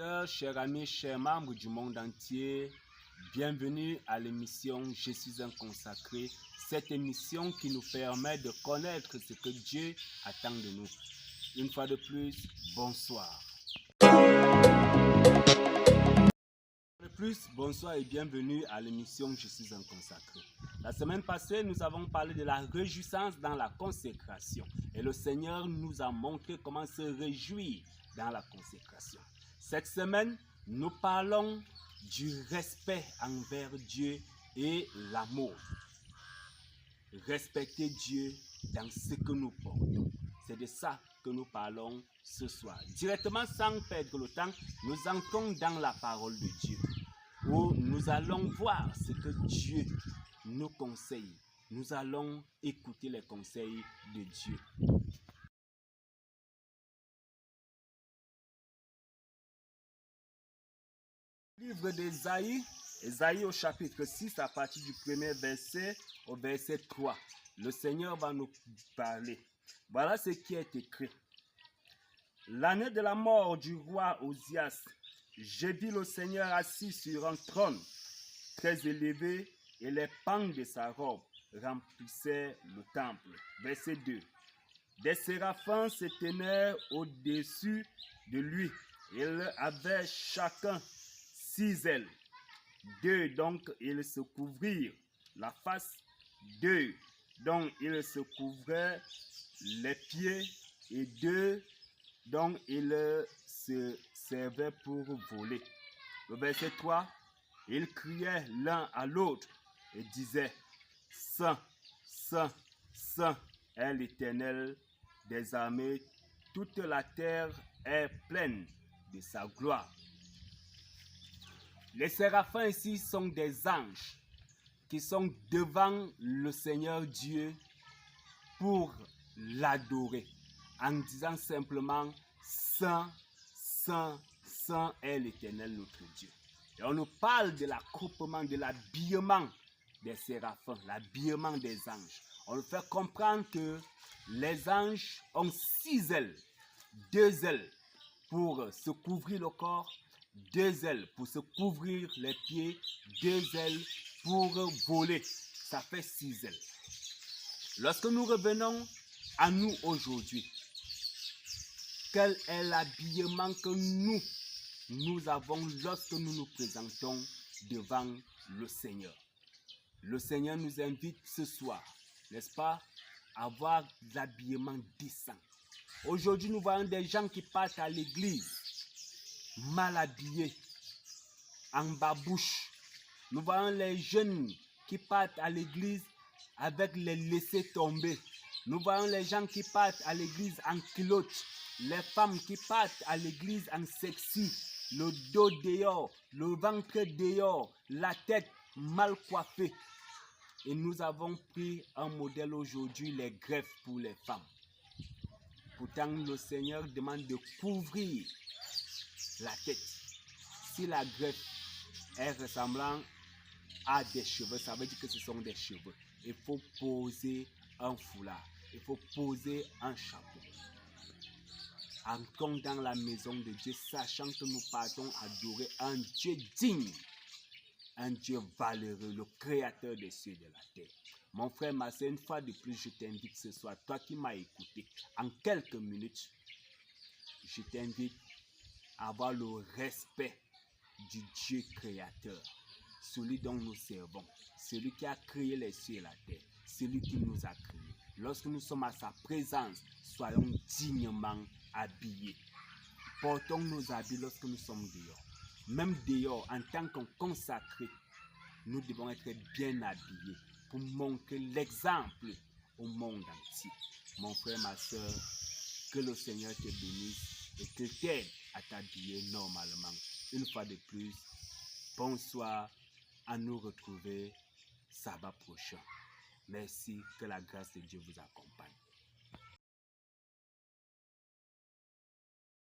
téléspectateurs, chers amis, chers membres du monde entier, bienvenue à l'émission Je suis un consacré, cette émission qui nous permet de connaître ce que Dieu attend de nous. Une fois de plus, bonsoir. Bonsoir et bienvenue à l'émission Je suis un consacré. La semaine passée, nous avons parlé de la réjouissance dans la consécration. Et le Seigneur nous a montré comment se réjouir dans la consécration. Cette semaine, nous parlons du respect envers Dieu et l'amour. Respecter Dieu dans ce que nous portons. C'est de ça que nous parlons ce soir. Directement, sans perdre le temps, nous entrons dans la parole de Dieu, où nous allons voir ce que Dieu nous conseille. Nous allons écouter les conseils de Dieu. Livre d'Ésaïe, Ésaïe au chapitre 6, à partir du premier verset au verset 3. Le Seigneur va nous parler. Voilà ce qui est écrit. L'année de la mort du roi Osias, j'ai vu le Seigneur assis sur un trône très élevé et les pans de sa robe remplissaient le temple. Verset 2. Des séraphins se tenaient au-dessus de lui. Ils avaient chacun 6 ailes. 2 donc ils se couvrirent la face. 2 donc ils se couvraient les pieds. Et 2 donc ils se servaient pour voler. Le verset 3. Ils criaient l'un à l'autre et disaient: Saint, Saint, Saint est l'Éternel des armées, toute la terre est pleine de sa gloire. Les séraphins ici sont des anges qui sont devant le Seigneur Dieu pour l'adorer, en disant simplement: Saint, Saint, Saint est l'Éternel notre Dieu. Et on nous parle de l'accroupement, de l'habillement des séraphins, l'habillement des anges. On nous fait comprendre que les anges ont 6 ailes. 2 ailes pour se couvrir le corps, 2 ailes pour se couvrir les pieds, 2 ailes pour voler. Ça fait 6 ailes. Lorsque nous revenons à nous aujourd'hui, quel est l'habillement que nous avons lorsque nous nous présentons devant le Seigneur? Le Seigneur nous invite ce soir, n'est-ce pas, à avoir l'habillement décent. Aujourd'hui, nous voyons des gens qui partent à l'église mal habillés, en babouche. Nous voyons les jeunes qui partent à l'église avec les laissés tomber. Nous voyons les gens qui partent à l'église en culotte, les femmes qui partent à l'église en sexy, le dos dehors, le ventre dehors, la tête mal coiffée. Et nous avons pris un modèle aujourd'hui, les greffes pour les femmes. Pourtant, le Seigneur demande de couvrir la tête. Si la greffe est ressemblant à des cheveux, ça veut dire que ce sont des cheveux. Il faut poser un foulard, il faut poser un chapeau. Entrons dans la maison de Dieu, sachant que nous partons adorer un Dieu digne, un Dieu valeureux, le créateur des cieux et de la terre. Mon frère, ma soeur, une fois de plus, je t'invite ce soir, toi qui m'as écouté, en quelques minutes, je t'invite à avoir le respect du Dieu créateur, celui dont nous servons, celui qui a créé les cieux et la terre, celui qui nous a créés. Lorsque nous sommes à sa présence, soyons dignement habillés. Portons nos habits lorsque nous sommes dehors. Même dehors, en tant que consacrés, nous devons être bien habillés pour montrer l'exemple au monde entier. Mon frère, ma soeur, que le Seigneur te bénisse et que t'aide à t'habiller normalement. Une fois de plus, bonsoir, à nous retrouver sabbat prochain. Merci, que la grâce de Dieu vous accompagne.